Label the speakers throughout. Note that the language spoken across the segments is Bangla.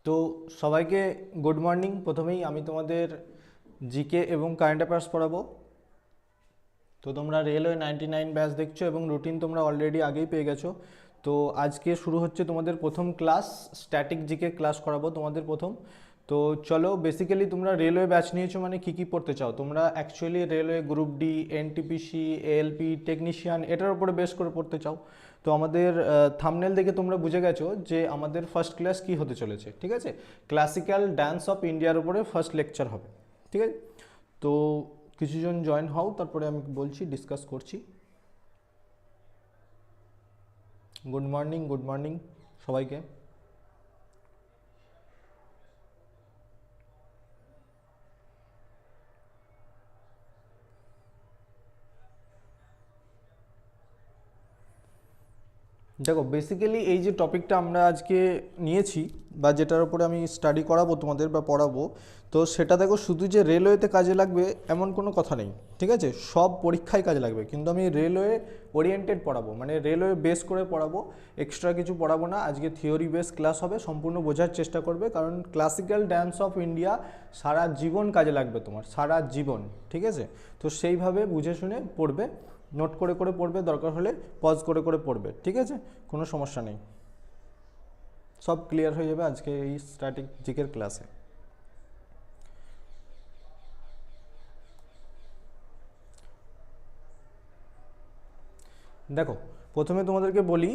Speaker 1: তো সবাইকে গুড মর্নিং। প্রথমেই আমি তোমাদের জিকে এবং কারেন্ট অ্যাফেয়ার্স পড়াবো। তো তোমরা রেলওয়ে 99 ব্যাচ দেখছো এবং রুটিন তোমরা অলরেডি আগেই পেয়ে গেছো। তো আজকে শুরু হচ্ছে তোমাদের প্রথম ক্লাস, স্ট্যাটিক জিকে ক্লাস করাবো তোমাদের প্রথম। তো চলো, বেসিক্যালি তোমরা রেলওয়ে ব্যাচ নিয়েছো মানে কী কী পড়তে চাও তোমরা? Actually railway group D, NTPC, ALP, technician এটার উপরে বেস করে পড়তে চাও। তো আমাদের থাম্বনেল দেখে তোমরা বুঝে গেছো যে আমাদের ফার্স্ট ক্লাস কী হতে চলেছে। ঠিক আছে, ক্লাসিক্যাল ডান্স অফ ইন্ডিয়ার উপরে ফার্স্ট লেকচার হবে। ঠিক আছে, তো কিছুজন জয়েন হও, তারপরে আমি বলছি, ডিসকাস করছি। গুড মর্নিং সবাইকে। দেখো, বেসিক্যালি এই যে টপিকটা আমরা আজকে নিয়েছি বা যেটার উপরে আমি স্টাডি করাবো তোমাদের বা পড়াবো, তো সেটা দেখো শুধু যে রেলওয়েতে কাজে লাগবে এমন কোনো কথা নেই। ঠিক আছে, সব পরীক্ষায় কাজে লাগবে, কিন্তু আমি রেলওয়ে ওরিয়েন্টেড পড়াবো, মানে রেলওয়ে বেস করে পড়াবো, এক্সট্রা কিছু পড়াবো না। আজকে থিওরি বেস ক্লাস হবে, সম্পূর্ণ বোঝার চেষ্টা করবে, কারণ ক্লাসিক্যাল ডান্স অফ ইন্ডিয়া সারা জীবন কাজে লাগবে তোমার, সারা জীবন। ঠিক আছে, তো সেইভাবে বুঝে শুনে পড়বে, নোট করে করে পড়বে, দরকার হলে পজ করে করে পড়বে। ঠিক আছে, কোনো সমস্যা নেই, সব ক্লিয়ার হয়ে যাবে আজকে এই স্ট্যাটিক জিকের ক্লাসে। দেখো, প্রথমে তোমাদেরকে বলি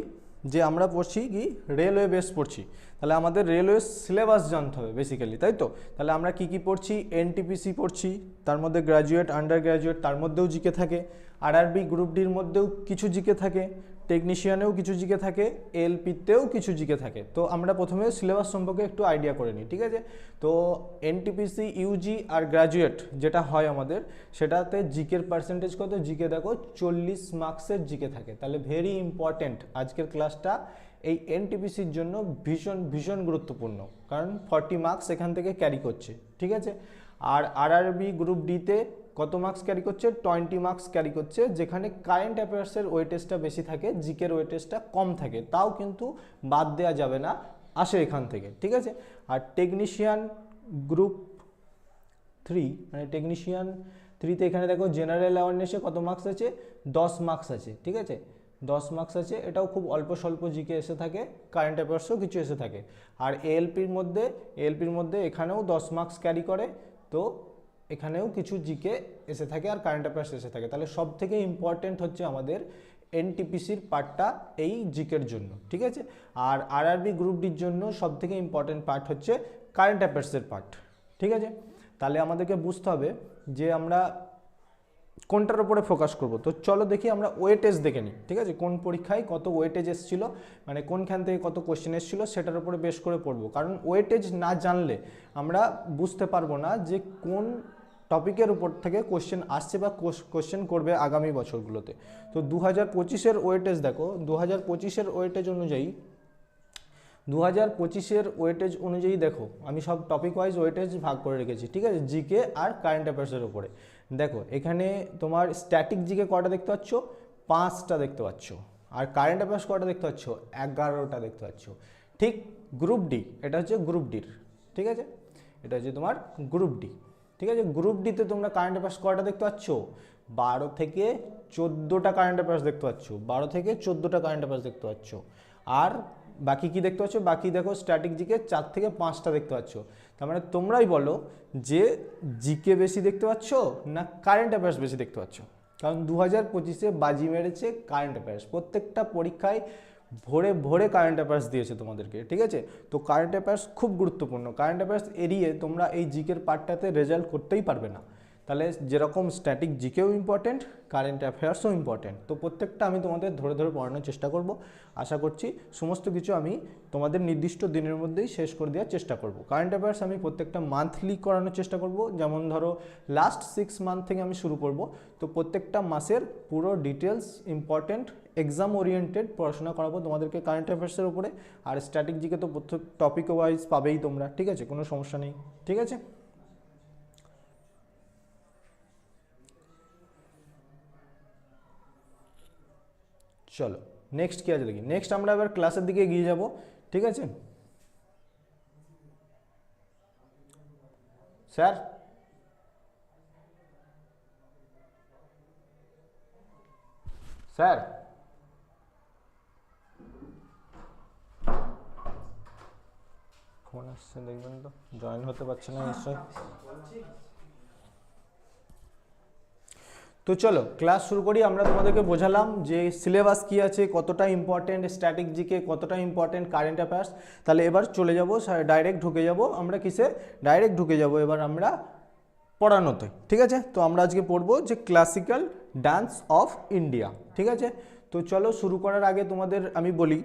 Speaker 1: যে আমরা পড়ছি কি, রেলওয়ে বেস পড়ছি, তাহলে আমাদের রেলওয়ে সিলেবাস জানতে হবে বেসিক্যালি, তাই তো? তাহলে আমরা কি পড়ছি? এনটিপিসি পড়ছি, তার মধ্যে গ্র্যাজুয়েট, আন্ডার গ্র্যাজুয়েট, তার মধ্যেও জিকে থাকে। আরআরবি গ্রুপ ডির মধ্যেও কিছু জিকে থাকে, টেকনিশিয়ানেও কিছু জিকে থাকে, এলপিতেও কিছু জিকে থাকে। তো আমরা প্রথমে সিলেবাস সম্পর্কে একটু আইডিয়া করে নিই। ঠিক আছে, তো এনটিপিসি, ইউজি আর গ্র্যাজুয়েট যেটা হয় আমাদের, সেটাতে জিকের পার্সেন্টেজ কত? জিকে দেখো 40 মার্কসের জিকে থাকে। তাহলে ভেরি ইম্পর্টেন্ট আজকের ক্লাসটা এই এনটিপিসির জন্য ভীষণ ভীষণ গুরুত্বপূর্ণ, কারণ 40 মার্কস এখান থেকে ক্যারি করছে। ঠিক আছে, আর আরআরবি গ্রুপ ডিতে কত মার্কস ক্যারি করছে? 20 মার্কস ক্যারি করছে, যেখানে কারেন্ট অ্যাফেয়ার্সের ওয়েটেজটা বেশি থাকে, জিকের ওয়েটেজটা কম থাকে, তাও কিন্তু বাদ দেওয়া যাবে না, আসে এখান থেকে। ঠিক আছে, আর টেকনিশিয়ান গ্রুপ 3, মানে টেকনিশিয়ান 3তে এখানে দেখো জেনারেল অ্যাওয়ারনেসে কত মার্কস আছে? 10 মার্কস আছে। ঠিক আছে, 10 মার্কস আছে, এটাও খুব অল্প স্বল্প জিকে এসে থাকে, কারেন্ট অ্যাফেয়ার্সও কিছু এসে থাকে। আর এএলপির মধ্যে এখানেও 10 মার্কস ক্যারি করে, তো এখানেও কিছু জিকে এসে থাকে আর কারেন্ট অ্যাফেয়ার্স এসে থাকে। তাহলে সব থেকে ইম্পর্টেন্ট হচ্ছে আমাদের এনটিপিসির পার্টটা এই জিকের জন্য। ঠিক আছে, আর আরআরবি গ্রুপ ডির জন্য সব থেকে ইম্পর্টেন্ট পার্ট হচ্ছে কারেন্ট অ্যাফেয়ার্সের পার্ট। ঠিক আছে, তাহলে আমাদেরকে বুঝতে হবে যে আমরা কোনটার উপরে ফোকাস করব। তো চলো দেখি আমরা ওয়েটেজ দেখে নিই। ঠিক আছে, কোন পরীক্ষায় কত ওয়েটেজ এসেছিলো, মানে কোনখান থেকে কত কোশ্চেন এসেছিলো সেটার উপরে বেশ করে পড়বো, কারণ ওয়েটেজ না জানলে আমরা বুঝতে পারবো না যে কোন টপিকের উপর থেকে কোশ্চেন আসছে বা কোশ্চেন করবে আগামী বছরগুলোতে। তো 2025-এর ওয়েটেজ দেখো, 2025-এর ওয়েটেজ অনুযায়ী 2025-এর ওয়েটেজ অনুযায়ী দেখো, আমি সব টপিক ওয়াইজ ওয়েটেজ ভাগ করে রেখেছি। ঠিক আছে, জিকে আর কারেন্ট অ্যাফেয়ার্সের উপরে দেখো, এখানে তোমার স্ট্যাটিক জিকে কটা দেখতে পাচ্ছ? 5টা দেখতে পাচ্ছ। আর কারেন্ট অ্যাফেয়ার্স কটা দেখতে পাচ্ছ? 11টা দেখতে পাচ্ছ। ঠিক, গ্রুপ ডি, এটা হচ্ছে গ্রুপ ডির। ঠিক আছে, এটা হচ্ছে তোমার গ্রুপ ডি। ঠিক আছে, গ্রুপ ডিতে তোমরা কারেন্ট অ্যাফেয়ার্স কটা দেখতে পাচ্ছ? 12 থেকে 14টা কারেন্ট অ্যাফেয়ার্স দেখতে পাচ্ছ, 12 থেকে 14টা কারেন্ট অ্যাফেয়ার্স দেখতে পাচ্ছ। আর বাকি কি দেখতে পাচ্ছ? বাকি দেখো স্ট্যাটিক জিকে 4 থেকে 5টা দেখতে পাচ্ছ। তার মানে তোমরাই বলো যে জিকে বেশি দেখতে পাচ্ছ না কারেন্ট অ্যাফেয়ার্স বেশি দেখতে পাচ্ছ? কারণ 2025-এ বাজি মেরেছে কারেন্ট অ্যাফেয়ার্স, প্রত্যেকটা পরীক্ষায় ভরে ভরে কারেন্ট অ্যাফেয়ার্স দিয়েছে তোমাদেরকে। ঠিক আছে, তো কারেন্ট অ্যাফেয়ার্স খুব গুরুত্বপূর্ণ, কারেন্ট অ্যাফেয়ার্স এড়িয়ে তোমরা এই জিকের পার্টটাতে রেজাল্ট করতেই পারবে না। তাহলে যেরকম স্ট্যাটিক জিকেও ইম্পর্টেন্ট, কারেন্ট অ্যাফেয়ার্সও ইম্পর্টেন্ট। তো প্রত্যেকটা আমি তোমাদের ধরে ধরে পড়ানোর চেষ্টা করব, আশা করছি সমস্ত কিছু আমি তোমাদের নির্দিষ্ট দিনের মধ্যেই শেষ করে দেওয়ার চেষ্টা করব। কারেন্ট অ্যাফেয়ার্স আমি প্রত্যেকটা মান্থলি করানোর চেষ্টা করব, যেমন ধরো লাস্ট 6 মান্থ থেকে আমি শুরু করব। তো প্রত্যেকটা মাসের পুরো ডিটেলস ইম্পর্টেন্ট এক্সাম ওরিয়েন্টেড পড়াশোনা করাবো তোমাদেরকে কারেন্ট অ্যাফেয়ার্সের উপরে। আর স্ট্যাটিক জিকে তো প্রত্যেক টপিক ওয়াইজ পাবেই তোমরা। ঠিক আছে, কোনো সমস্যা নেই। ঠিক আছে, চলো নেক্সট কি আছে দেখি। নেক্সট আমরা এবার ক্লাসের দিকে এগিয়ে যাব। ঠিক আছে, স্যার স্যার ফোন আসছে, দেখবেন তো জয়েন হতে পারছে না নিশ্চয়। তো চলো ক্লাস শুরু করি। আমরা তোমাদেরকে বোঝালাম যে সিলেবাস কি আছে, কতটা ইম্পর্টেন্ট স্ট্যাটিক জিকে, কতটা ইম্পর্টেন্ট কারেন্ট অ্যাফেয়ার্স। তাহলে এবার চলে যাব, ডাইরেক্ট ঢুকে যাব আমরা কিসে, ডাইরেক্ট ঢুকে যাব এবার আমরা পড়ানোতে। ঠিক আছে, তো আমরা আজকে পড়বো যে ক্লাসিক্যাল ডান্স অফ ইন্ডিয়া। ঠিক আছে, তো চলো শুরু করার আগে তোমাদের আমি বলি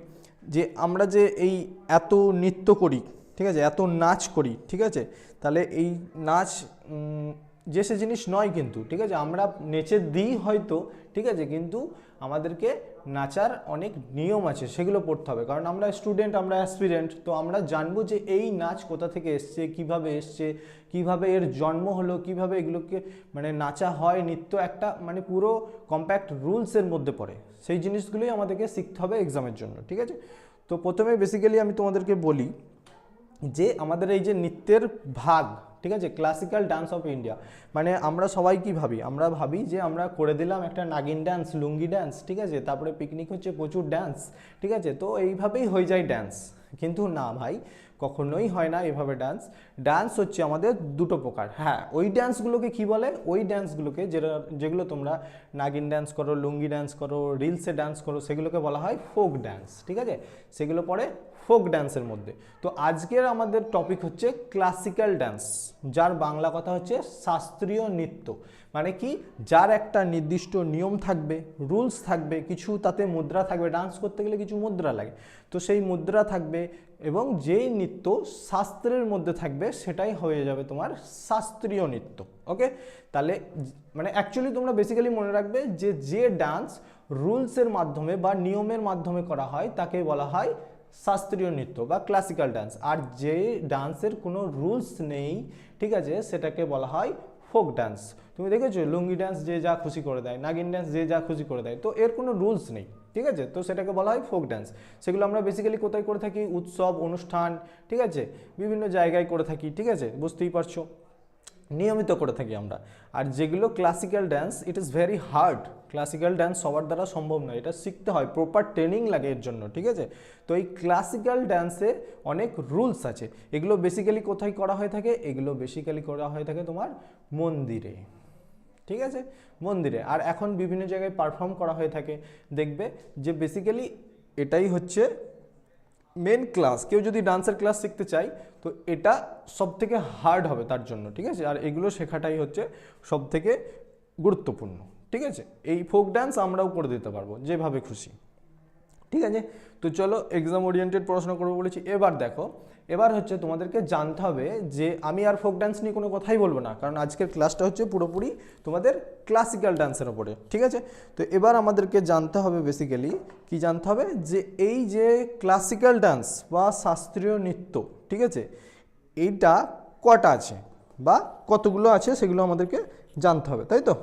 Speaker 1: যে আমরা যে এই এত নৃত্য করি, ঠিক আছে, এত নাচ করি, ঠিক আছে, তাহলে এই নাচ যে সে জিনিস নয় কিন্তু, ঠিক আছে, আমরা নেচে দিই হয়তো, ঠিক আছে, কিন্তু আমাদেরকে নাচার অনেক নিয়ম আছে, সেগুলো পড়তে হবে। কারণ আমরা স্টুডেন্ট, আমরা অ্যাসপিরেন্ট, তো আমরা জানবো যে এই নাচ কোথা থেকে এসছে, কিভাবে এর জন্ম হলো, কিভাবে এগুলোকে মানে নাচা হয়। নৃত্য একটা মানে পুরো কম্প্যাক্ট রুলসের মধ্যে পড়ে, সেই জিনিসগুলোই আমাদেরকে শিখতে হবে এক্সামের জন্য। ঠিক আছে, তো প্রথমে বেসিক্যালি আমি তোমাদেরকে বলি যে আমাদের এই যে নৃত্যের ভাগ, ঠিক আছে, ক্লাসিক্যাল ডান্স অফ ইন্ডিয়া, মানে আমরা সবাই কি ভাবি, আমরা ভাবি যে আমরা করে দিলাম একটা নাগিন ডান্স, লুঙ্গি ডান্স, ঠিক আছে, তারপরে পিকনিক হচ্ছে প্রচুর ডান্স, ঠিক আছে, তো এইভাবেই হয়ে যায় ডান্স। কিন্তু না ভাই, কখনোই হয় না এভাবে ডান্স। ডান্স হচ্ছে আমাদের দুটো প্রকার। হ্যাঁ, ওই ডান্সগুলোকে কি বলে, ওই ডান্সগুলোকে যেগুলো তোমরা নাগিন ডান্স করো, লুঙ্গি ডান্স করো, রিলসে ডান্স করো, সেগুলোকে বলা হয় ফোক ডান্স। ঠিক আছে, সেগুলো পড়ে ফোক ডান্সের মধ্যে। তো আজকের আমাদের টপিক হচ্ছে ক্লাসিক্যাল ডান্স, যার বাংলা কথা হচ্ছে শাস্ত্রীয় নৃত্য। মানে কি, যার একটা নির্দিষ্ট নিয়ম থাকবে, রুলস থাকবে, কিছু তাতে মুদ্রা থাকবে, ডান্স করতে গেলে কিছু মুদ্রা লাগে, তো সেই মুদ্রা থাকবে, এবং যেই নৃত্য শাস্ত্রের মধ্যে থাকবে সেটাই হয়ে যাবে তোমার শাস্ত্রীয় নৃত্য। ওকে, তাহলে মানে অ্যাকচুয়ালি তোমরা বেসিক্যালি মনে রাখবে যে ডান্স রুলসের মাধ্যমে বা নিয়মের মাধ্যমে করা হয় তাকে বলা হয় শাস্ত্রীয় নৃত্য বা ক্লাসিক্যাল ডান্স। আর যে ডান্সের কোনো রুলস নেই, ঠিক আছে, সেটাকে বলা হয় ফোক ডান্স। তুমি দেখেছো লুঙ্গি ডান্স যে যা খুশি করে দেয়, নাগিন ডান্স যে যা খুশি করে দেয়, তো এর কোনো রুলস নেই, ঠিক আছে, তো সেটাকে বলা হয় ফোক ডান্স। সেগুলো আমরা বেসিক্যালি কোথায় করে থাকি, উৎসব অনুষ্ঠান, ঠিক আছে, বিভিন্ন জায়গায় করে থাকি, ঠিক আছে, বুঝতেই পারছো, নিয়মিত করে থাকি আমরা। আর যেগুলো classical dance, it is very hard. Classical dance সবার দ্বারা সম্ভব নয়, এটা শিখতে হয়, প্রপার ট্রেনিং লাগে এর জন্য, ঠিক আছে। তো এই ক্লাসিক্যাল ডান্সে অনেক রুলস আছে। এগুলো বেসিক্যালি কোথায় করা হয়ে থাকে, এগুলো বেসিক্যালি করা হয়ে থাকে তোমার মন্দিরে, ঠিক আছে, মন্দিরে। আর এখন বিভিন্ন জায়গায় পারফর্ম করা হয়ে থাকে, দেখবে যে বেসিক্যালি এটাই হচ্ছে মেন ক্লাস। কেউ যদি ডান্সের ক্লাস শিখতে চায় তো এটা সব থেকে হার্ড হবে তার জন্য, ঠিক আছে, আর এগুলো শেখাটাই হচ্ছে সব থেকে গুরুত্বপূর্ণ, ঠিক আছে। এই ফোক ডান্স আমরাও করে দিতে পারবো যেভাবে খুশি, ঠিক আছে। তো চলো এক্সাম ওরিয়েন্টেড পড়াশোনা করবো বলেছি। এবার দেখো, এবার হচ্ছে তোমাদেরকে জানতে হবে যে আমি আর ফোক ডান্স নিয়ে কোনো কথাই বলবো না, কারণ আজকের ক্লাসটা হচ্ছে পুরোপুরি তোমাদের ক্লাসিক্যাল ডান্সের ওপরে, ঠিক আছে। তো এবার আমাদেরকে জানতে হবে বেসিক্যালি কি জানতে হবে, যে এই যে ক্লাসিক্যাল ডান্স বা শাস্ত্রীয় নৃত্য, ঠিক আছে, এইটা কটা আছে বা কতগুলো আছে সেগুলো আমাদেরকে জানতে হবে, তাই তো,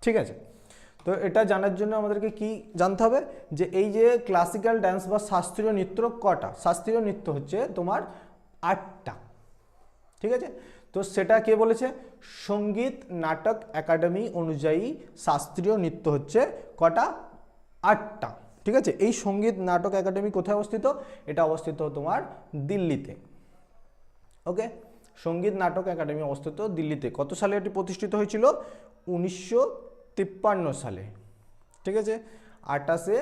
Speaker 1: ঠিক আছে। তো এটা জানার জন্য আমাদেরকে কি জানতে হবে, যে এই যে ক্লাসিক্যাল ডান্স বা শাস্ত্রীয় নৃত্য কটা। শাস্ত্রীয় নৃত্য হচ্ছে তোমার 8টা, ঠিক আছে। তো সেটা কে বলেছে, সঙ্গীত নাটক একাডেমি অনুযায়ী শাস্ত্রীয় নৃত্য হচ্ছে কটা, 8টা, ঠিক আছে। এই সঙ্গীত নাটক একাডেমি কোথায় অবস্থিত, এটা অবস্থিত তোমার দিল্লিতে। ওকে, সঙ্গীত নাটক একাডেমি অবস্থিত দিল্লিতে। কত সালে এটি প্রতিষ্ঠিত হয়েছিল, 1953 সালে, ঠিক আছে, 28শে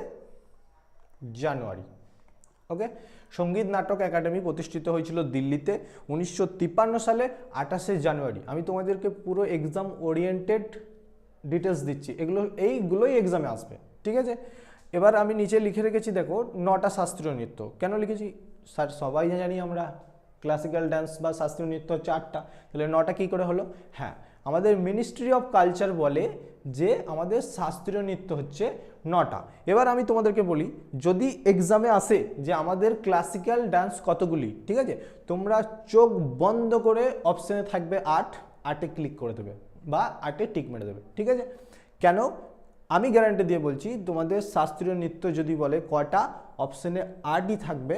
Speaker 1: জানুয়ারি। ওকে, সঙ্গীত নাটক একাডেমি প্রতিষ্ঠিত হয়েছিল দিল্লিতে 1953 সালে 28শে জানুয়ারি। আমি তোমাদেরকে পুরো এক্সাম ওরিয়েন্টেড ডিটেলস দিচ্ছি, এইগুলোই এক্সামে আসবে, ঠিক আছে। এবার আমি নিচে লিখে রেখেছি, দেখো 9টা শাস্ত্রীয় নৃত্য। কেন লিখেছি, স্যার সবাই জানি আমরা ক্লাসিক্যাল ডান্স বা শাস্ত্রীয় নৃত্য 4টা, তাহলে 9টা কী করে হলো, হ্যাঁ, আমাদের মিনিস্ট্রি অফ কালচার বলে যে আমাদের শাস্ত্রীয় নৃত্য হচ্ছে 9টা। এবার আমি তোমাদেরকে বলি, যদি এক্সামে আসে যে আমাদের ক্লাসিক্যাল ডান্স কতগুলি, ঠিক আছে, তোমরা চোখ বন্ধ করে অপশানে থাকবে 8, ক্লিক করে দেবে বা 8-এ টিক মেরে দেবে, ঠিক আছে। কেন, আমি গ্যারান্টি দিয়ে বলছি, তোমাদের শাস্ত্রীয় নৃত্য যদি বলে কটা, অপশানে 8ই থাকবে,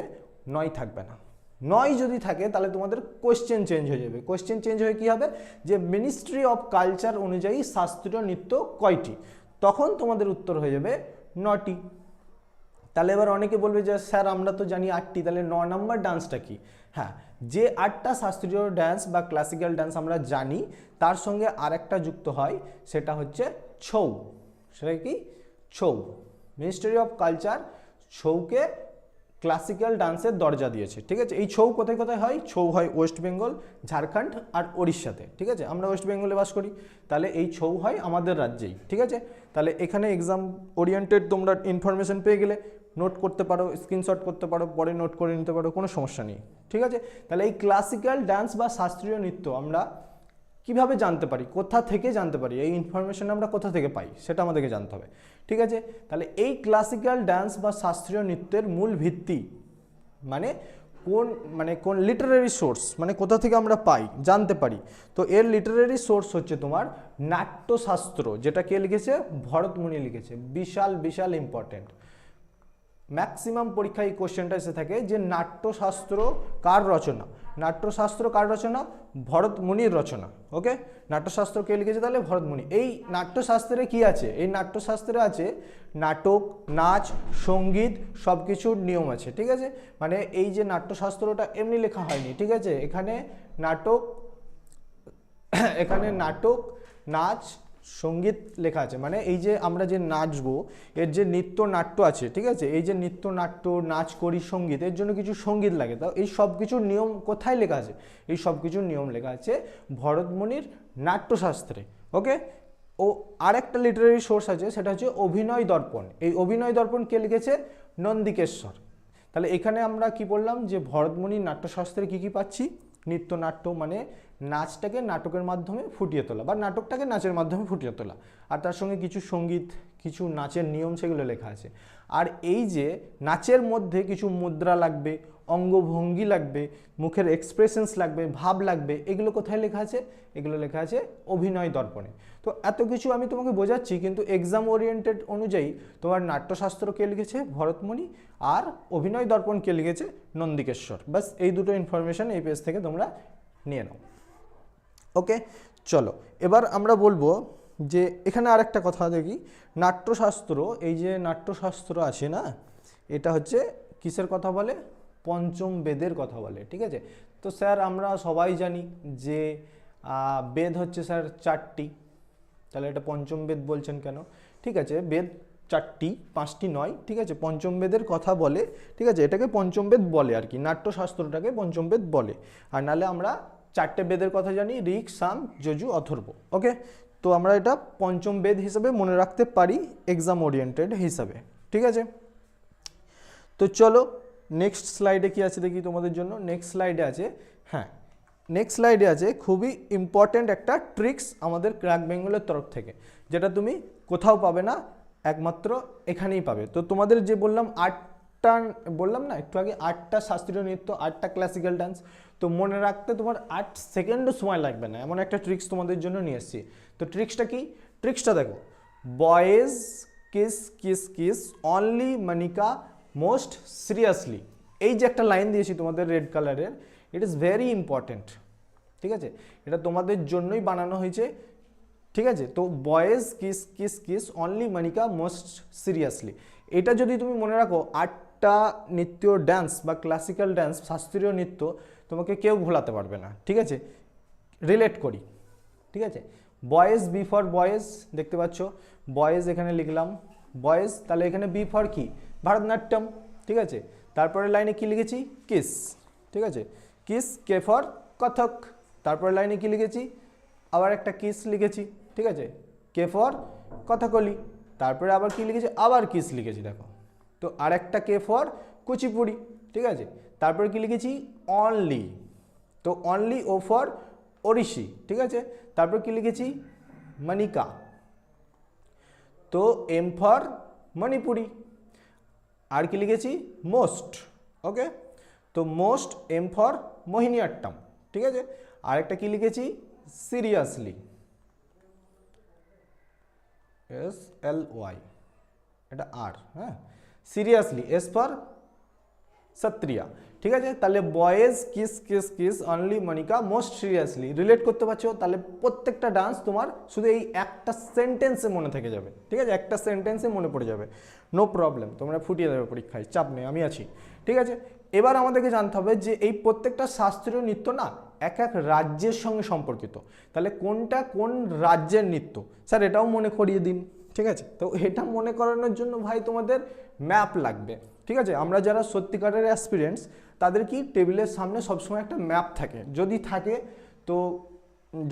Speaker 1: 9 থাকবে না, 9 যদি থাকে তাহলে তোমাদের কোয়েশ্চেন চেঞ্জ হয়ে যাবে। কোয়েশ্চেন চেঞ্জ হয়ে কী হবে, যে মিনিস্ট্রি অফ কালচার অনুযায়ী শাস্ত্রীয় নৃত্য কয়টি, তখন তোমাদের উত্তর হয়ে যাবে 9টি। তাহলে এবার অনেকে বলবে যে স্যার আমরা তো জানি 8টি, তাহলে 9 নম্বর ডান্সটা কি? হ্যাঁ, যে 8টা শাস্ত্রীয় ডান্স বা ক্লাসিক্যাল ডান্স আমরা জানি তার সঙ্গে আরেকটা যুক্ত হয়, সেটা হচ্ছে ছৌ। সেটা কি? ছৌ। মিনিস্ট্রি অফ কালচার ছৌকে ক্লাসিক্যাল ডান্সের দরজা দিয়েছে, ঠিক আছে। এই ছৌ কোথায় কোথায় হয়? ছৌ হয় ওয়েস্ট বেঙ্গল, ঝাড়খণ্ড আর ওড়িশাতে, ঠিক আছে। আমরা ওয়েস্ট বেঙ্গলে বাস করি, তাহলে এই ছৌ হয় আমাদের রাজ্যেই, ঠিক আছে। তাহলে এখানে এক্সাম ওরিয়েন্টেড তোমরা ইনফরমেশন পেয়ে গেলে, নোট করতে পারো, স্ক্রিনশট করতে পারো, পরে নোট করে নিতে পারো, কোনো সমস্যা নেই, ঠিক আছে। তাহলে এই ক্লাসিক্যাল ডান্স বা শাস্ত্রীয় নৃত্য আমরা কিভাবে জানতে পারি, কোথা থেকে জানতে পারি, এই ইনফরমেশন আমরা কোথা থেকে পাই সেটা আমাদেরকে জানতে হবে, ঠিক আছে। তাহলে এই ক্লাসিক্যাল ডান্স বা শাস্ত্রীয় নৃত্যের মূল ভিত্তি কোন লিটারারি সোর্স, মানে কোথা থেকে আমরা পাই, জানতে পারি। তো এর লিটারারি সোর্স হচ্ছে তোমার নাট্যশাস্ত্র, যেটা কে লিখেছে? ভরতমুনি লিখেছে। বিশাল বিশাল ইম্পর্টেন্ট, ম্যাক্সিমাম পরীক্ষায় এই কোশ্চেনটা এসে থাকে যে নাট্যশাস্ত্র কার রচনা? নাট্যশাস্ত্র কার রচনা? ভরতমুনির রচনা। ওকে, নাট্যশাস্ত্র কে লিখেছে? তাহলে ভরতমুনি। এই নাট্যশাস্ত্রে কি আছে? এই নাট্যশাস্ত্রে আছে নাটক, নাচ, সঙ্গীত, সব কিছুর নিয়ম আছে, ঠিক আছে। মানে এই যে নাট্যশাস্ত্রটা এমনি লেখা হয়নি, ঠিক আছে। এখানে নাটক, নাচ, সঙ্গীত লেখা আছে। মানে এই যে আমরা যে নাচবো, এর যে নৃত্য নাট্য আছে, ঠিক আছে, এই যে নৃত্য নাট্য, নাচ করি, সঙ্গীত, এর জন্য কিছু সঙ্গীত লাগে। তাও এই সব কিছুর নিয়ম কোথায় লেখা আছে? এই সব কিছুর নিয়ম লেখা আছে ভরতমুনির নাট্যশাস্ত্রে। ওকে, ও আরেকটা লিটারারি সোর্স আছে, সেটা হচ্ছে অভিনয় দর্পণ। এই অভিনয় দর্পণ কে লিখেছে? নন্দিকেশ্বর। তাহলে এখানে আমরা কি বললাম, যে ভরতমুনির নাট্যশাস্ত্রে কি কি পাচ্ছি? নৃত্য নাট্য মানে নাচটাকে নাটকের মাধ্যমে ফুটিয়ে তোলা, বা নাটকটাকে নাচের মাধ্যমে ফুটিয়ে তোলা, আর তার সঙ্গে কিছু সঙ্গীত, কিছু নাচের নিয়ম, সেগুলো লেখা আছে। আর এই যে নাচের মধ্যে কিছু মুদ্রা লাগবে, অঙ্গভঙ্গি লাগবে, মুখের এক্সপ্রেশনস লাগবে, ভাব লাগবে, এগুলো কোথায় লেখা আছে? এগুলো লেখা আছে অভিনয় দর্পণে। তো এত কিছু আমি তোমাকে বোঝাচ্ছি, কিন্তু এক্সাম ওরিয়েন্টেড অনুযায়ী তোমার নাট্যশাস্ত্র কে লিখেছে? ভরতমুনি। আর অভিনয় দর্পণ কে লিখেছে? নন্দিকেশ্বর। বাস এই দুটো ইনফরমেশন এই পেজ থেকে তোমরা নিয়ে নাও। ওকে, চলো এবার আমরা বলবো যে এখানে আরেকটা কথা দেখি। নাট্যশাস্ত্র, এই যে নাট্যশাস্ত্র আছে না, এটা হচ্ছে কিসের কথা বলে? পঞ্চম বেদের কথা বলে, ঠিক আছে। তো স্যার আমরা সবাই জানি যে বেদ হচ্ছে স্যার 4টি, তাহলে এটা পঞ্চম বেদ বলছেন কেন? ঠিক আছে, বেদ 4টি, 5টি নয়, ঠিক আছে। পঞ্চম বেদের কথা বলে, ঠিক আছে, এটাকে পঞ্চম বেদ বলে আর কি, নাট্যশাস্ত্রটাকে পঞ্চম বেদ বলে। আর নাহলে আমরা 4টে বেদের কথা জানি, ঋক, সাম, যজু, অথর্ব। ওকে, তো আমরা এটা পঞ্চম বেদ হিসাবে মনে রাখতে পারি এক্সাম ওরিয়েন্টেড হিসাবে, ঠিক আছে। তো চলো নেক্সট স্লাইডে কি আছে দেখি তোমাদের জন্য। নেক্সট স্লাইডে আছে, হ্যাঁ, নেক্সট স্লাইডে আছে খুবই ইম্পর্ট্যান্ট একটা ট্রিক্স আমাদের ক্র্যাক বেঙ্গলের তরফ থেকে, যেটা তুমি কোথাও পাবে না, একমাত্র এখানেই পাবে। তো তোমাদের যে বললাম 8টা, বললাম না একটু আগে, 8টা শাস্ত্রীয় নৃত্য, 8টা ক্লাসিক্যাল ডান্স, তো মনে রাখতে তোমার 8 সেকেন্ডও সময় লাগবে না, এমন একটা ট্রিক্স তোমাদের জন্য নিয়ে এসেছি। তো ট্রিক্সটা কি? ট্রিক্সটা দেখো, boys kiss kiss kiss only Monica most seriously. এই যে একটা লাইন দিয়েছি তোমাদের রেড কালারের, ইট ইজ ভেরি ইম্পর্টেন্ট, ঠিক আছে। এটা তোমাদের জন্যই বানানো হয়েছে, ঠিক আছে। তো boys kiss kiss kiss only Monica most seriously, এটা যদি তুমি মনে রাখো, 8টা নৃত্য ডান্স বা ক্লাসিক্যাল ডান্স, শাস্ত্রীয় নৃত্য, তোমাকে কেউ ভোলাতে পারবে না, ঠিক আছে। রিলেট করি, ঠিক আছে। বয়েজ, বি ফর বয়েজ, দেখতে পাচ্ছ বয়েজ এখানে লিখলাম বয়েজ, তাহলে এখানে বি ফর কি? ভারতনাট্যম, ঠিক আছে। তারপরে লাইনে কি লিখেছি? কিস, ঠিক আছে। কিস, কে ফর কথক। তারপরে লাইনে কি লিখেছি? আবার একটা কিস লিখেছি, ঠিক আছে, কে ফর কথাকলি। তারপরে আবার কি লিখেছি? আবার কিস লিখেছি, দেখো। তো আর একটা কে ফর কুচিপুড়ি, ঠিক আছে। তারপরে কি লিখেছি? অনলি, তো অনলি ও ফর ওড়িশি, ঠিক আছে। তারপর কি লিখেছি? মনিকা, তো এম ফর মণিপুরি। আর কি লিখেছি? মোস্ট, ওকে, তো মোস্ট, এম ফর মোহিনীঅট্টম, ঠিক আছে। আরেকটা কি লিখেছি? সিরিয়াসলি, SLY, এটা আর, হ্যাঁ, সিরিয়াসলি, এস ফর সত্রিয়া, ঠিক আছে, তাহলে boys kiss kiss kiss only Monica most seriously relate করতে পারছো, তাহলে প্রত্যেকটা ডান্স তোমার শুধু এই একটা সেন্টেন্সে মনে থেকে যাবে, ঠিক আছে, একটা সেন্টেন্সে মনে পড়ে যাবে, নো প্রবলেম, তোমরা ফুটিয়ে দেবে পরীক্ষায়, চাপ নেই, আমি আছি। ঠিক আছে, এবার আমাদেরকে জানতে হবে যে এই প্রত্যেকটা শাস্ত্রীয় নৃত্য না এক এক রাজ্যের সঙ্গে সম্পর্কিত, তাহলে কোনটা কোন রাজ্যের নৃত্য, স্যার এটাও মনে করিয়ে দিন। ঠিক আছে, তো এটা মনে করানোর জন্য ভাই তোমাদের ম্যাপ লাগবে। ঠিক আছে, আমরা যারা সত্যিকারের অ্যাসপিরেন্টস তাদের কি টেবিলের সামনে সবসময় একটা ম্যাপ থাকে, যদি থাকে তো,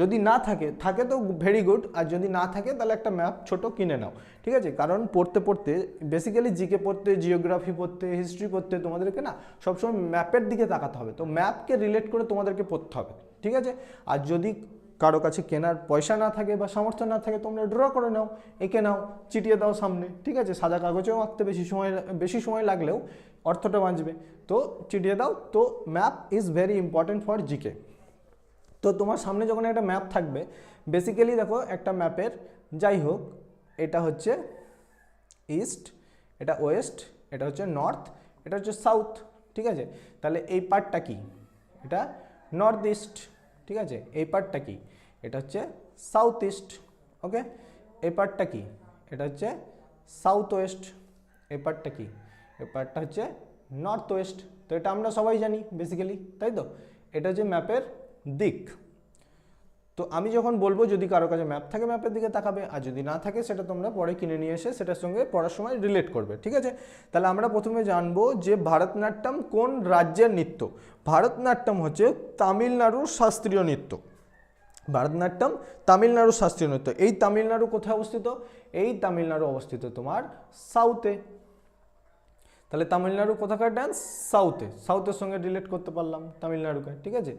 Speaker 1: যদি না থাকে থাকে তো ভেরি গুড, আর যদি না থাকে তাহলে একটা ম্যাপ ছোট কিনে নাও। ঠিক আছে, কারণ পড়তে পড়তে বেসিক্যালি জিকে পড়তে, জিওগ্রাফি পড়তে, হিস্ট্রি পড়তে তোমাদেরকে না সবসময় ম্যাপের দিকে তাকাতে হবে, তো ম্যাপকে রিলেট করে তোমাদেরকে পড়তে হবে। ঠিক আছে, আর যদি কারো কাছে কেনার পয়সা না থাকে বা সামর্থ্য না থাকে তোমরা ড্র করে নাও, এঁকে নাও, চিটিয়ে দাও সামনে। ঠিক আছে, সাদা কাগজেও আঁকতে বেশি সময় লাগলেও অর্থটা বাঁচবে, তো চিটিয়ে দাও। তো map is very important for GK. তো তোমার সামনে যখন একটা ম্যাপ থাকবে, বেসিক্যালি দেখো একটা ম্যাপের, যাই হোক, এটা হচ্ছে ইস্ট, এটা ওয়েস্ট, এটা হচ্ছে নর্থ, এটা হচ্ছে সাউথ। ঠিক আছে, তাহলে এই পার্টটা কি, এটা নর্থ ইস্ট। ঠিক আছে, এই পার্টটা কি, এটা হচ্ছে সাউথ ইস্ট। ওকে, এই পার্টটা কি, এটা হচ্ছে সাউথ ওয়েস্ট। এই পার্টটা কি, এই পার্টটা হচ্ছে নর্থ ওয়েস্ট। তো এটা আমরা সবাই জানি বেসিক্যালি, তাই তো, এটা হচ্ছে ম্যাপের দিক। তো আমি যখন বলবো যদি কারো কাছে ম্যাপ থাকে ম্যাপের দিকে তাকাবে, আর যদি না থাকে সেটা তোমরা পরে কিনে নিয়ে এসে সেটার সঙ্গে পড়ার সময় রিলেট করবে। ঠিক আছে, তাহলে আমরা প্রথমে জানবো যে ভারতনাট্যম কোন রাজ্যের নৃত্য। ভারতনাট্যম হচ্ছে তামিলনাড়ুর শাস্ত্রীয় নৃত্য। ভারতনাট্যম তামিলনাড়ুর শাস্ত্রীয় নৃত্য। এই তামিলনাড়ু কোথায় অবস্থিত, এই তামিলনাড়ু অবস্থিত তোমার সাউথে। তাহলে তামিলনাড়ু কোথাকার ডান্স, সাউথে, সাউথের সঙ্গে রিলেট করতে পারলাম তামিলনাড়ুকে। ঠিক আছে,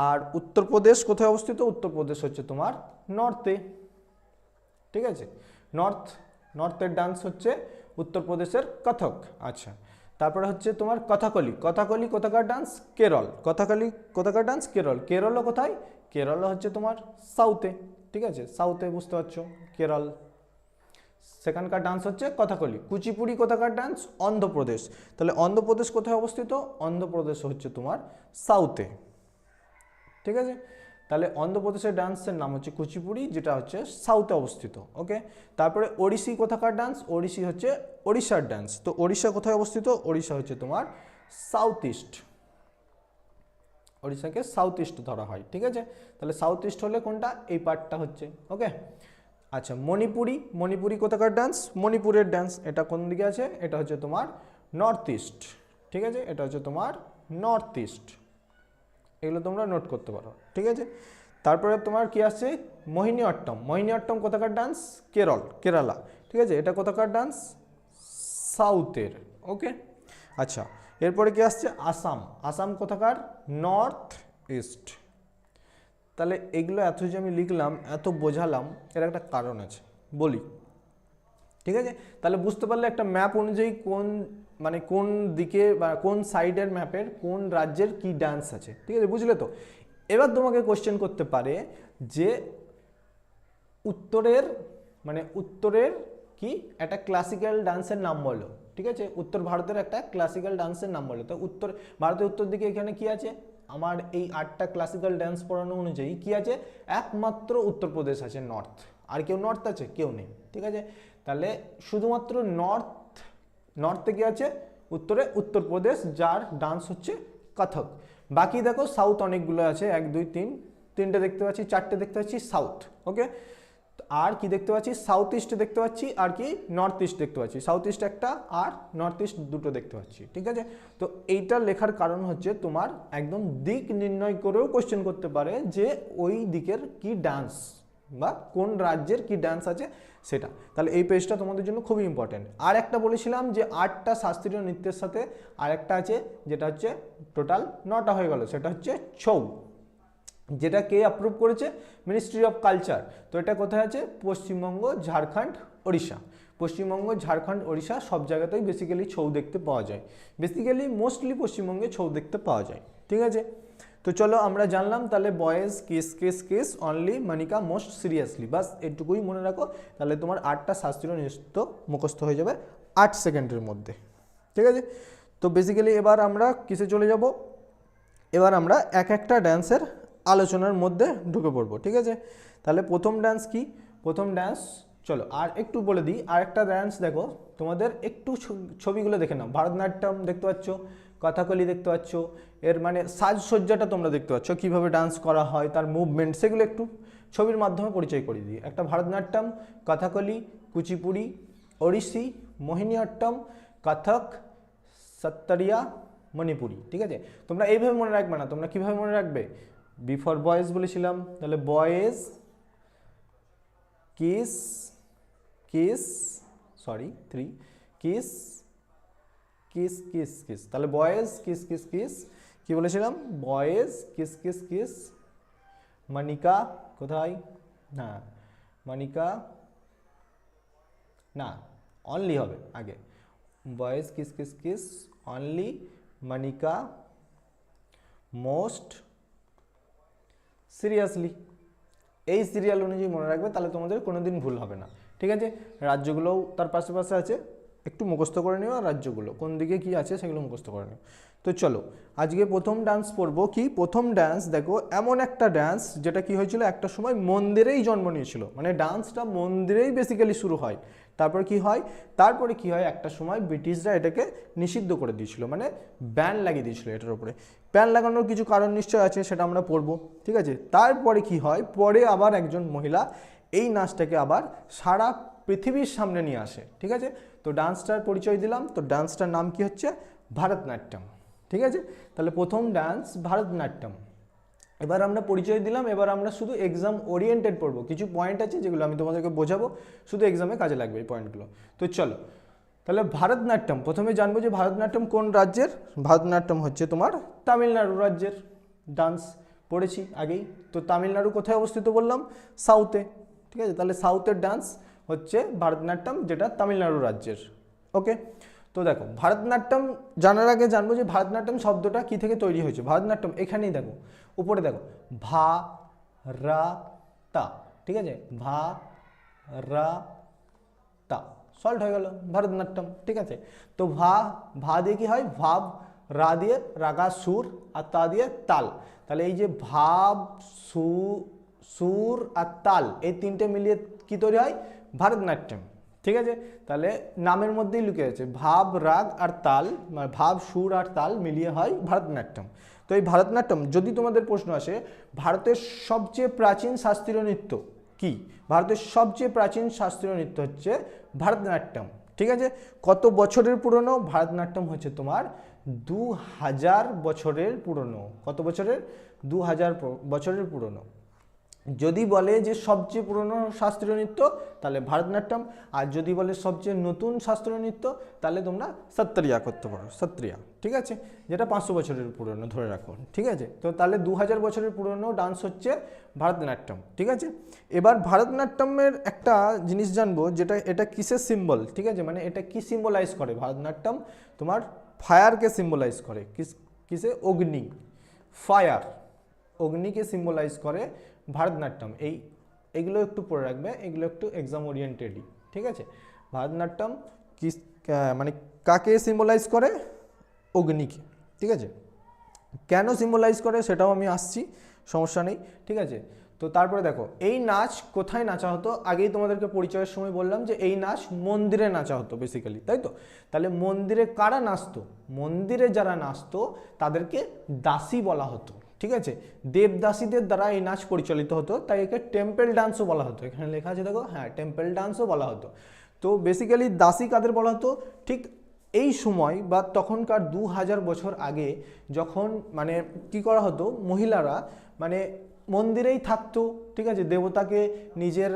Speaker 1: আর উত্তরপ্রদেশ কোথায় অবস্থিত, উত্তরপ্রদেশ হচ্ছে তোমার নর্থে। ঠিক আছে, নর্থের ডান্স হচ্ছে উত্তরপ্রদেশের কথক। আচ্ছা, তারপরে হচ্ছে তোমার কথাকলি। কথাকলি কোথাকার ডান্স, কেরল। কথাকলি কোথাকার ডান্স, কেরল। কেরলও কোথায়, কেরল হচ্ছে তোমার সাউথে। ঠিক আছে, সাউথে, বুঝতে পারছো, কেরল, সেখানকার ডান্স হচ্ছে কথাকলি। কুচিপুড়ি কোথাকার ডান্স, অন্ধ্রপ্রদেশ। তাহলে অন্ধ্রপ্রদেশ কোথায় অবস্থিত, অন্ধ্রপ্রদেশ হচ্ছে তোমার সাউথে। ঠিক আছে, তাহলে অন্ধ্রপ্রদেশের ডান্সের নাম হচ্ছে কুচিপুড়ি, যেটা হচ্ছে সাউথে অবস্থিত। ওকে, তারপরে ওড়িশি কোথাকার ডান্স, ওড়িশি হচ্ছে ওড়িশার ডান্স। তো ওড়িশা কোথায় অবস্থিত, ওড়িশা হচ্ছে তোমার সাউথ ইস্ট। ওড়িশাকে সাউথ ইস্ট ধরা হয়। ঠিক আছে, তাহলে সাউথ ইস্ট হলে কোনটা, এই পার্টটা হচ্ছে। ওকে, আচ্ছা, মণিপুরি কোথাকার ডান্স, মণিপুরের ডান্স। এটা কোন দিকে আছে, এটা হচ্ছে তোমার নর্থ ইস্ট। ঠিক আছে, এটা হচ্ছে তোমার নর্থ ইস্ট, এগুলো তোমরা নোট করতে পারো। ঠিক আছে, তারপরে তোমার কি আসছে, মোহিনীঅট্টম। মোহিনীঅট্টম কোথাকার ডান্স, কেরালা। ঠিক আছে, এটা কোথাকার ডান্স, সাউথের। ওকে, আচ্ছা, এরপরে কি আসছে, আসাম কোথাকার, নর্থ ইস্ট। তাহলে এগুলো এত যে আমি লিখলাম, এত বোঝালাম, এর একটা কারণ আছে, বলি। ঠিক আছে, তাহলে বুঝতে পারলে একটা ম্যাপ অনুযায়ী কোন দিকে বা কোন সাইডের ম্যাপের কোন রাজ্যের কি ডান্স আছে। ঠিক আছে, বুঝলে তো। এবার তোমাকে কোশ্চেন করতে পারে যে উত্তরের কি একটা ক্লাসিক্যাল ডান্সের নাম বলো। ঠিক আছে, উত্তর ভারতের একটা ক্লাসিক্যাল ডান্সের নাম বলো। তো ভারতের উত্তর দিকে এখানে কি আছে, আমার এই 8টা ক্লাসিক্যাল ডান্স পড়ানো অনুযায়ী কি আছে, একমাত্র উত্তরপ্রদেশ আছে নর্থ। আর কেউ নর্থ আছে, কেউ নেই। ঠিক আছে, তাহলে শুধুমাত্র নর্থে কি আছে, উত্তরপ্রদেশ, যার ডান্স হচ্ছে কথক। বাকি দেখো সাউথ অনেকগুলো আছে, 1 2 3 3টে দেখতে পাচ্ছি, 4টে দেখতে পাচ্ছি সাউথ। ওকে, আর কি দেখতে পাচ্ছি, সাউথ ইস্ট দেখতে পাচ্ছি, আর কি নর্থ ইস্ট দেখতে পাচ্ছি। সাউথ ইস্ট একটা আর নর্থ ইস্ট দুটো দেখতে পাচ্ছি। ঠিক আছে, তো এইটা লেখার কারণ হচ্ছে তোমার একদম দিক নির্ণয় করেও কোশ্চেন করতে পারে যে ওই দিকের কি ডান্স বা কোন রাজ্যের কি ডান্স আছে সেটা। তাহলে এই পেজটা তোমাদের জন্য খুবই ইম্পর্টেন্ট। আর একটা বলেছিলাম যে 8টা শাস্ত্রীয় নৃত্যের সাথে আর একটা আছে, যেটা হচ্ছে টোটাল 9টা হয়ে গেল, সেটা হচ্ছে ছৌ, যেটা কে অ্যাপ্রুভ করেছে, মিনিস্ট্রি অফ কালচার। তো এটা কোথায় আছে, পশ্চিমবঙ্গ, ঝাড়খণ্ড, ওড়িশা। পশ্চিমবঙ্গ, ঝাড়খণ্ড, ওড়িশা সব জায়গাতেই বেসিক্যালি ছৌ দেখতে পাওয়া যায়। বেসিক্যালি মোস্টলি পশ্চিমবঙ্গে ছৌ দেখতে পাওয়া যায়। ঠিক আছে, তো চলো আমরা জানলাম তাহলে boys kiss only Monica most seriously, বাস এটুকুই মনে রাখো। তাহলে তোমার 8টা শাস্ত্রীয় নৃত্য মুখস্থ হয়ে যাবে 8 সেকেন্ডের মধ্যে। ঠিক আছে, তো বেসিক্যালি এবার আমরা কিসে চলে যাব, এবার আমরা এক একটা ড্যান্সের আলোচনার মধ্যে ঢুকে পড়বো, ঠিক আছে। তাহলে প্রথম ডান্স কি, প্রথম ডান্স চলো আর একটু বলে দিই। আর একটা ডান্স দেখো, তোমাদের একটু ছবিগুলো দেখে নাও। ভারতনাট্যম দেখতে পাচ্ছ, কথাকলি দেখতে পাচ্ছ, এর মানে সাজসজ্জাটা তোমরা দেখতে পাচ্ছ, কীভাবে ডান্স করা হয়, তার মুভমেন্ট, সেগুলো একটু ছবির মাধ্যমে পরিচয় করিয়ে দিই। একটা ভারতনাট্যম, কথাকলি, কুচিপুড়ি, ওড়িশি, মোহিনীঅট্টম, কথক, সত্তরিয়া, মণিপুরি, ঠিক আছে। তোমরা এইভাবে মনে রাখবে না, তোমরা কীভাবে মনে রাখবে, বিফোর বয়েজ বলেছিলাম, তাহলে boys kiss kiss sorry 3 kiss kiss kiss kiss, তাহলে বয়েজ কিস কিস কিস, কি বলেছিলাম, boys kiss kiss kiss, Monica কোথায়, না মনিকা না, অনলি হবে আগে, boys kiss kiss kiss only, Monica most seriously. এই সিরিয়াল অনুযায়ী মনে রাখবে, তাহলে তোমাদের কোনোদিন ভুল হবে না, ঠিক আছে। রাজ্যগুলোও তার পাশে পাশে আছে, একটু মুখস্থ করে নিও, আর রাজ্যগুলো কোন দিকে কি আছে সেগুলো মুখস্থ করে নিও। তো চলো আজকে প্রথম ডান্স পড়বো। কি প্রথম ডান্স দেখো, এমন একটা ডান্স যেটা কি হয়েছিল, একটা সময় মন্দিরেই জন্ম নিয়েছিল, মানে ডান্সটা মন্দিরেই বেসিক্যালি শুরু হয়। তারপরে কি হয়, একটা সময় ব্রিটিশরা এটাকে নিষিদ্ধ করে দিয়েছিল, মানে ব্যান লাগিয়ে দিয়েছিল এটার উপরে। ব্যান লাগানোর কিছু কারণ নিশ্চয় আছে, সেটা আমরা পড়বো, ঠিক আছে। তারপরে কি হয়, পরে আবার একজন মহিলা এই নাচটাকে আবার সারা পৃথিবীর সামনে নিয়ে আসে, ঠিক আছে। তো ডান্সটার পরিচয় দিলাম, তো ডান্সটার নাম কি হচ্ছে, ভারতনাট্যম, ঠিক আছে। তাহলে প্রথম ডান্স ভারতনাট্যম। এবার আমরা পরিচয় দিলাম, এবার আমরা শুধু এক্সাম ওরিয়েন্টেড পড়বো, কিছু পয়েন্ট আছে যেগুলো আমি তোমাদেরকে বোঝাবো, শুধু এক্সামে কাজে লাগবে এই পয়েন্টগুলো। তো চলো তাহলে ভারতনাট্যম প্রথমে জানবো যে ভারতনাট্যম কোন রাজ্যের। ভারতনাট্যম হচ্ছে তোমার তামিলনাড়ু রাজ্যের ডান্স, পড়েছি আগেই। তো তামিলনাড়ু কোথায় অবস্থিত বললাম, সাউথে, ঠিক আছে। তাহলে সাউথের ডান্স হচ্ছে ভারতনাট্যম, যেটা তামিলনাড়ু রাজ্যের, ওকে। তো দেখো ভারতনাট্যম জানার আগে জানবো যে ভারতনাট্যম শব্দটা কি থেকে তৈরি হয়েছে। ভারতনাট্যম এখানেই দেখো, উপরে দেখো, ভা রা তা, ঠিক আছে, ভা রা তা, সল্ট হয়ে গেল ভারতনাট্যম, ঠিক আছে। তো ভা দিয়ে কি হয়, ভাব, রা দিয়ে রাগা সুর, আর তা দিয়ে তাল। তাহলে এই যে ভাব, সুর আর তাল, এই তিনটে মিলিয়ে কি তৈরি হয়, ভারতনাট্যম, ঠিক আছে। তাহলে নামের মধ্যেই লুকিয়ে আছে, ভাব, রাগ আর তাল, মানে ভাব, সুর আর তাল মিলিয়ে হয় ভারতনাট্যম। তো এই ভারতনাট্যম, যদি তোমাদের প্রশ্ন আসে ভারতের সবচেয়ে প্রাচীন শাস্ত্রীয় নৃত্য কি, ভারতের সবচেয়ে প্রাচীন শাস্ত্রীয় নৃত্য হচ্ছে ভারতনাট্যম, ঠিক আছে। কত বছরের পুরনো, ভারতনাট্যম হচ্ছে তোমার 2000 বছরের পুরনো। কত বছরের, 2000 বছরের পুরনো। যদি বলে যে সবচেয়ে পুরনো শাস্ত্রীয় নৃত্য, তাহলে ভারতনাট্যম। আর যদি বলে সবচেয়ে নতুন শাস্ত্রীয় নৃত্য, তাহলে তোমরা সত্রিয়া করতে পারো, সত্রিয়া, ঠিক আছে, যেটা 500 বছরের পুরনো ধরে রাখো, ঠিক আছে। তো তাহলে 2000 বছরের পুরনো ডান্স হচ্ছে ভারতনাট্যম, ঠিক আছে। এবার ভারতনাট্যমের একটা জিনিস জানবো, যেটা এটা কিসের সিম্বল, ঠিক আছে, মানে এটা কি সিম্বলাইজ করে। ভারতনাট্যম তোমার ফায়ারকে সিম্বলাইজ করে, কিসে, অগ্নি, ফায়ার, অগ্নিকে সিম্বলাইজ করে ভারতনাট্যম। এইগুলো একটু পড়ে রাখবে, এগুলো একটু এক্সাম ওরিয়েন্টেডই, ঠিক আছে। ভারতনাট্যম কি মানে কাকে সিম্বলাইজ করে, অগ্নিকে, ঠিক আছে। কেন সিম্বলাইজ করে সেটাও আমি আসছি, সমস্যা নেই, ঠিক আছে। তো তারপরে দেখো এই নাচ কোথায় নাচা হতো, আগেই তোমাদেরকে পরিচয়ের সময় বললাম যে এই নাচ মন্দিরে নাচা হতো বেসিক্যালি, তাই তো। তাহলে মন্দিরে কারা নাচতো, মন্দিরে যারা নাচতো তাদেরকে দাসী বলা হতো, ঠিক আছে। দেবদাসীদের দ্বারা এই নাচ পরিচালিত হতো, তাই একে টেম্পল ডান্সও বলা হতো। এখানে লেখা আছে দেখো, হ্যাঁ, টেম্পল ডান্সও বলা হতো। তো বেসিক্যালি দাসী কাদের বলা হতো, ঠিক এই সময় বা তখনকার 2000 বছর আগে যখন মানে কি করা হতো, মহিলারা মানে মন্দিরেই থাকতো, ঠিক আছে, দেবতাকে নিজের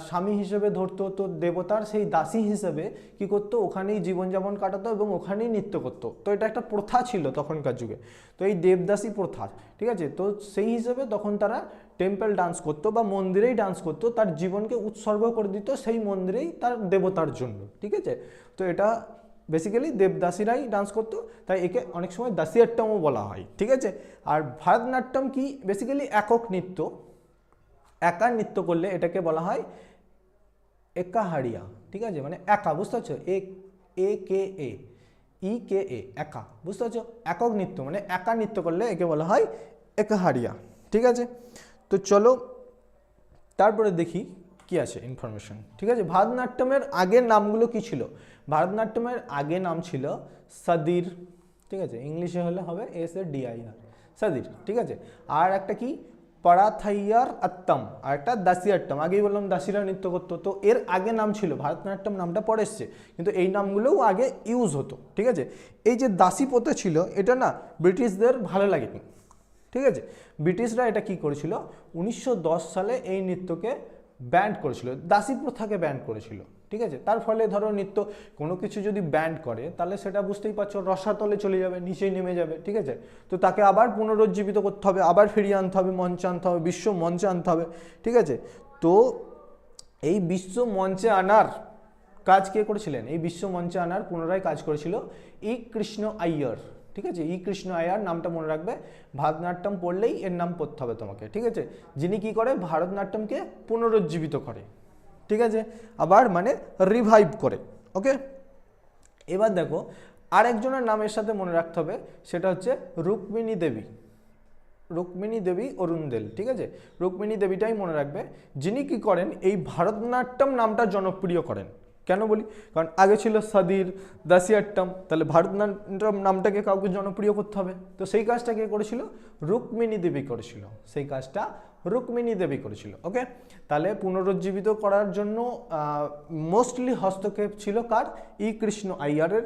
Speaker 1: স্বামী হিসেবে ধরতো, তো দেবতার সেই দাসী হিসেবে কি করতো, ওখানেই জীবনযাপন কাটাতো এবং ওখানেই নৃত্য করতো। তো এটা একটা প্রথা ছিল তখনকার যুগে, তো এই দেবদাসী প্রথা, ঠিক আছে। তো সেই হিসেবে তখন তারা টেম্পল ডান্স করতো বা মন্দিরেই ডান্স করতো, তার জীবনকে উৎসর্গ করে দিত সেই মন্দিরেই তার দেবতার জন্য, ঠিক আছে। তো এটা বেসিক্যালি দেবদাসীরাই ডান্স করতো, তাই একে অনেক সময় দাসিয়াট্টমও বলা হয়, ঠিক আছে। আর ভারতনাট্যম কি, বেসিক্যালি একক নৃত্য, একা নৃত্য করলে এটাকে বলা হয় একাহারিয়া, ঠিক আছে, মানে একা, বুঝতে পারছো, এ কে এ EKA, একা, বুঝতে পারছো? একক নৃত্য মানে একা নৃত্য করলে একে বলা হয় একাহারিয়া। ঠিক আছে, তো চলো তারপরে দেখি কি আছে ইনফরমেশন। ঠিক আছে, ভারতনাট্যমের আগের নামগুলো কি ছিল? ভারতনাট্যমের আগে নাম ছিল সাদির। ঠিক আছে, ইংলিশে হলে হবে SADIR, সাদির। ঠিক আছে, আর একটা কি পারাথাইয়ার আত্তম, আর একটা দাসিয়াট্টম। আগেই বললাম দাসীরা নৃত্য করতো, তো এর আগে নাম ছিল, ভারতনাট্যম নামটা পরে এসছে, কিন্তু এই নামগুলোও আগে ইউজ হতো। ঠিক আছে, এই যে দাসী প্রথা ছিল এটা না ব্রিটিশদের ভালো লাগেনি। ঠিক আছে, ব্রিটিশরা এটা কি করেছিল, 1910 সালে এই নৃত্যকে ব্যান্ড করেছিল, দাসী প্রথাকে ব্যান্ড করেছিল। ঠিক আছে, তার ফলে ধরো নৃত্য কোনো কিছু যদি ব্যান্ড করে তাহলে সেটা বুঝতেই পারছো রসাতলে চলে যাবে, নিচেই নেমে যাবে। ঠিক আছে, তো তাকে আবার পুনরুজ্জীবিত করতে হবে, আবার ফিরিয়ে আনতে হবে, মঞ্চে আনতে হবে, বিশ্ব মঞ্চে আনতে হবে। ঠিক আছে, তো এই বিশ্ব মঞ্চে আনার কাজ কে করেছিলেন? এই বিশ্ব মঞ্চে আনার পুনরায় কাজ করেছিল কৃষ্ণ আইয়ার। ঠিক আছে, কৃষ্ণ আইয়ার নামটা মনে রাখবে, ভারতনাট্যম পড়লেই এর নাম পড়তে হবে তোমাকে। ঠিক আছে, যিনি কি করে ভারতনাট্যমকে পুনরুজ্জীবিত করে। ঠিক আছে, আবার মানে রিভাইভ করে। ওকে, এবার দেখো আরেকজনের নামের সাথে মনে রাখতে হবে, সেটা হচ্ছে রুক্মিণী দেবী। রুক্মিণী দেবী অরুণদেল। ঠিক আছে, রুক্মিণী দেবীটাই মনে রাখবে, যিনি কি করেন এই ভারতনাট্যম নামটা জনপ্রিয় করেন। কেন বলি, কারণ আগে ছিল সাদির, দাসিয়াট্টম, তাহলে ভারতনাট্যম নামটাকে কাউকে জনপ্রিয় করতে হবে, তো সেই কাজটা কে করেছিল? রুক্মিণী দেবী করেছিল, সেই কাজটা রুক্মিণী দেবী করেছিল। ওকে, তাহলে পুনরুজ্জীবিত করার জন্য মোস্টলি হস্তক্ষেপ ছিল কার? কৃষ্ণ আইয়ারের।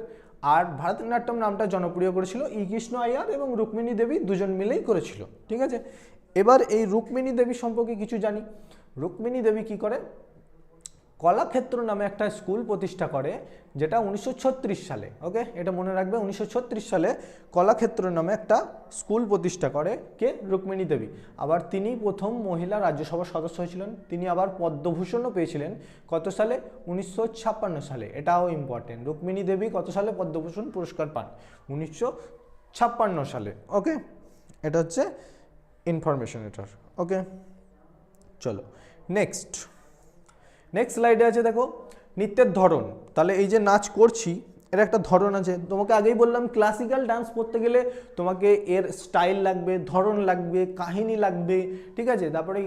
Speaker 1: আর ভারতনাট্যম নামটা জনপ্রিয় করেছিল কৃষ্ণ আইয়ার এবং রুক্মিণী দেবী দুজন মিলেই করেছিল। ঠিক আছে, এবার এই রুক্মিণী দেবী সম্পর্কে কিছু জানি। রুক্মিণী দেবী কি করে, কলাক্ষেত্র নামে একটা স্কুল প্রতিষ্ঠা করে, যেটা 1936 সালে, ওকে এটা মনে রাখবে, 1936 সালে কলাক্ষেত্র নামে একটা স্কুল প্রতিষ্ঠা করে কে? রুক্মিণী দেবী। আবার তিনি প্রথম মহিলা রাজ্যসভার সদস্য হয়েছিলেন। তিনি আবার পদ্মভূষণও পেয়েছিলেন কত সালে? 1956 সালে। এটাও ইম্পর্টেন্ট, রুক্মিণী দেবী কত সালে পদ্মভূষণ পুরস্কার পান? 1956 সালে। ওকে, এটা হচ্ছে ইনফরমেশন এটার। ওকে, চলো নেক্সট স্লাইডে আছে দেখো নৃত্যের ধরন। তাহলে এই যে নাচ করছি এর একটা ধরন আছে, তোমাকে আগেই বললাম ক্লাসিক্যাল ডান্স করতে গেলে তোমাকে এর স্টাইল লাগবে, ধরন লাগবে, কাহিনী লাগবে। ঠিক আছে, তারপরে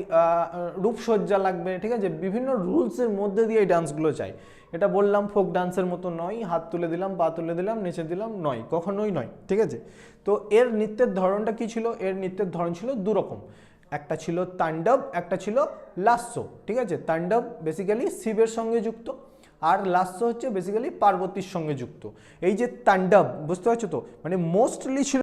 Speaker 1: রূপসজ্জা লাগবে। ঠিক আছে, বিভিন্ন রুলসের মধ্যে দিয়ে এই ডান্সগুলো চাই। এটা বললাম ফোক ডান্সের মতো নয়, হাত তুলে দিলাম, পা তুলে দিলাম, নেচে দিলাম, নয়, কখনোই নয়। ঠিক আছে, তো এর নৃত্যের ধরনটা কি ছিল? এর নৃত্যের ধরন ছিল দুরকম, একটা ছিল তাণ্ডব, একটা ছিল লাস্য। ঠিক আছে, তাণ্ডব বেসিক্যালি শিবের সঙ্গে যুক্ত, আর লাস্য হচ্ছে বেসিক্যালি পার্বতীর সঙ্গে যুক্ত। এই যে তাণ্ডব, বুঝতে পারছো তো, মানে মোস্টলি ছিল